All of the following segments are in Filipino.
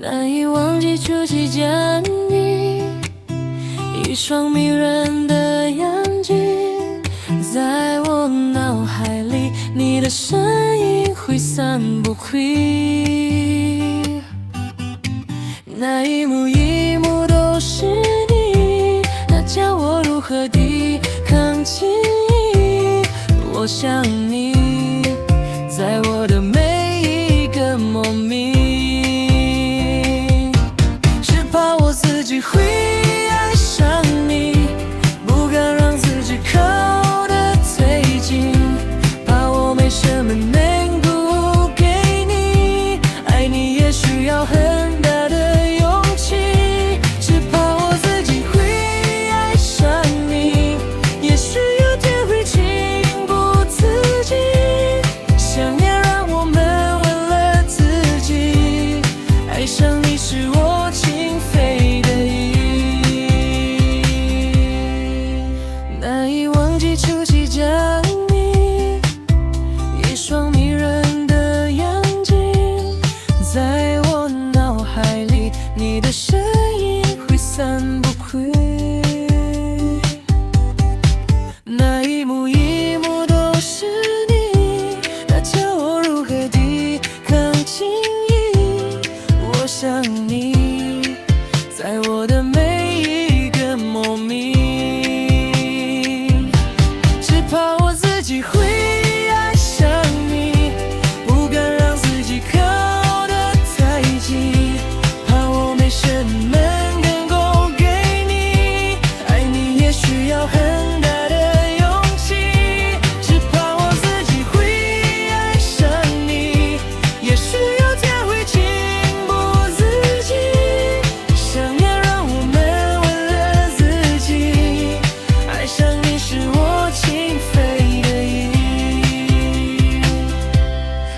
难以忘记初期见你，一双迷人的眼睛，在我脑海里，你的身影挥散不去。那一幕一幕都是你，那叫我如何抵抗记忆？我想你，在我的每一个梦里，只怕我自己会爱上你，不敢让自己靠得太近，怕我没什么能够给你，爱你也需要很大的勇气，只怕我自己会爱上你，也许有天会情不自禁，想念让我们忘了自己，爱上你是我情非得已，难以忘记初期见你，一双迷人的眼睛，在我脑海里，你的身影挥散不去。那一幕一幕都是你，那叫我如何抵抗记忆？我想你，在我的每一个梦里，只怕我自己会爱上你，不敢让自己靠得太近，怕我没什么能够给你，爱你也需要很大的勇气，只怕我自己会爱上你，也许有天会情不自禁，想念让我们忘了自己，爱上你是我情非得已，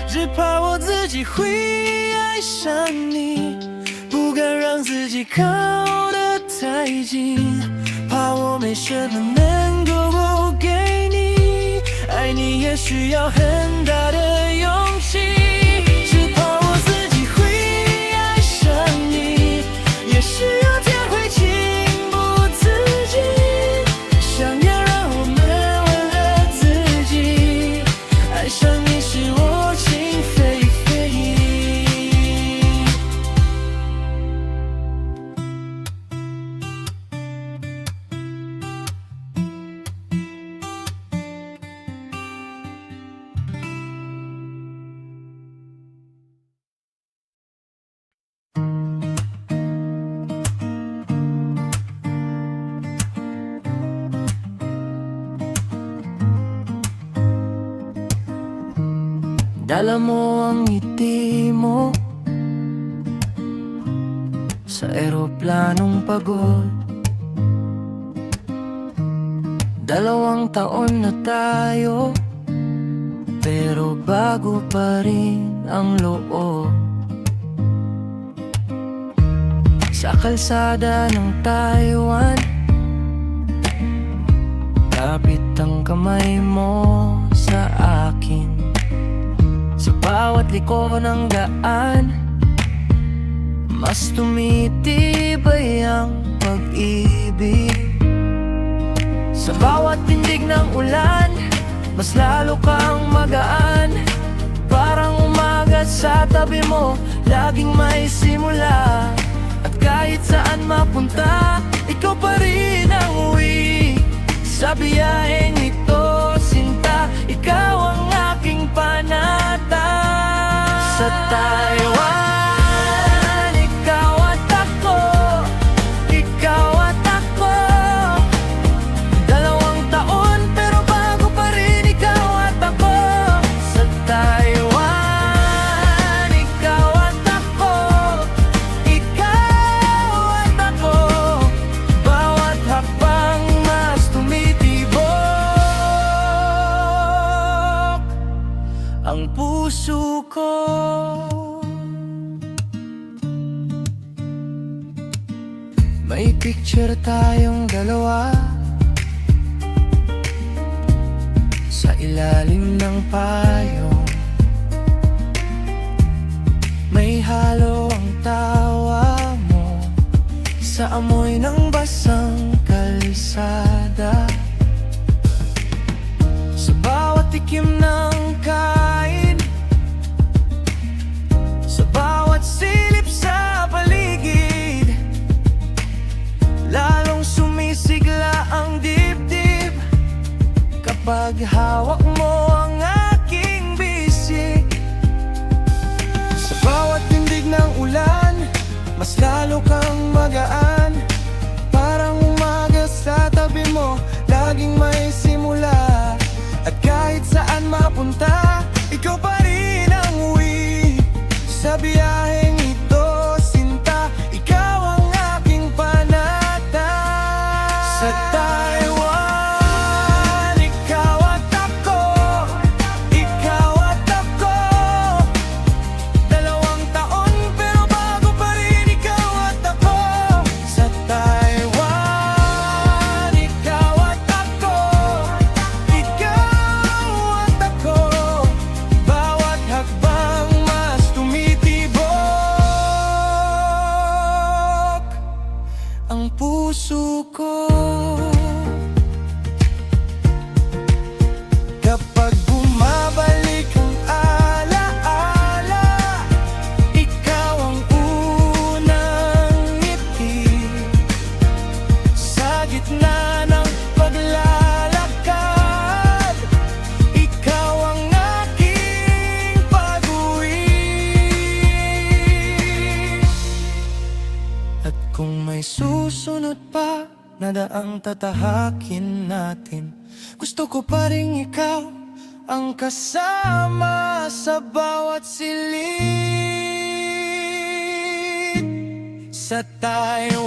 只怕我自己会爱上你，不敢让自己靠得太近，怕我没什么能够给你，爱你也需要很大的勇气，只怕我自己会爱上你，也许有天会情不自禁，想念让我们忘了自己，爱上你是我情非得已。Dala mo ang ngiti mo sa eroplanong pagod, 2 taon na tayo, pero bago pa rin ang loob. Sa kalsada ng Taiwan, kapit ang kamay mo sa akin, sa bawat liko ng daan, mas tumitibay ang pag-ibig. Sa bawat tindig ng ulan, mas lalo kang magaan, parang umaga sa tabi mo, laging may simula. At kahit saan mapunta, ikaw pa rin ang uwi. Sa biyaheng ito, sinta, ikaw ang aking panata. Sa Taiwan, ikaw at ako, ikaw at ako, 2 taon pero bago pa rin ikaw at ako. Sa Taiwan, ikaw at ako, ikaw at ako, bawat hakbang mas tumitibok ang puso ko. May picture tayong dalawa sa ilalim ng payong, may halo ang tawa amoy ng basang kalsada. Sa bawat tikim ng kain, sa bawat silip sa paligid, lalong sumisigla ang dibdib kapag hawak mo ang aking bisig. Sa bawat tindig ng ulan, mas lalo kang magaan. Parang umaga sa tabi mo, laging may simula. At kahit saan mapunta, ikaw pa rin ang uwi. Sa biyaheng ito, sinta, ikaw ang aking panata. Sa Taiwan, ikaw at ako, ikaw at ako. 2 taon pero bago pa rin ikaw at ako. Sa Taiwan, ikaw at ako, ikaw at ako. Bawat hakbang mas tumitibok ang puso ko. Kapag bumabalik ang alaala, ikaw ang unang ngiti. Sa gitna ng paglalakad, ikaw ang aking pag-uwi. At kung may susunod pa na daang tatahakin natin, gusto ko pa rin ikaw ang kasama sa bawat silid. Sa Taiwan,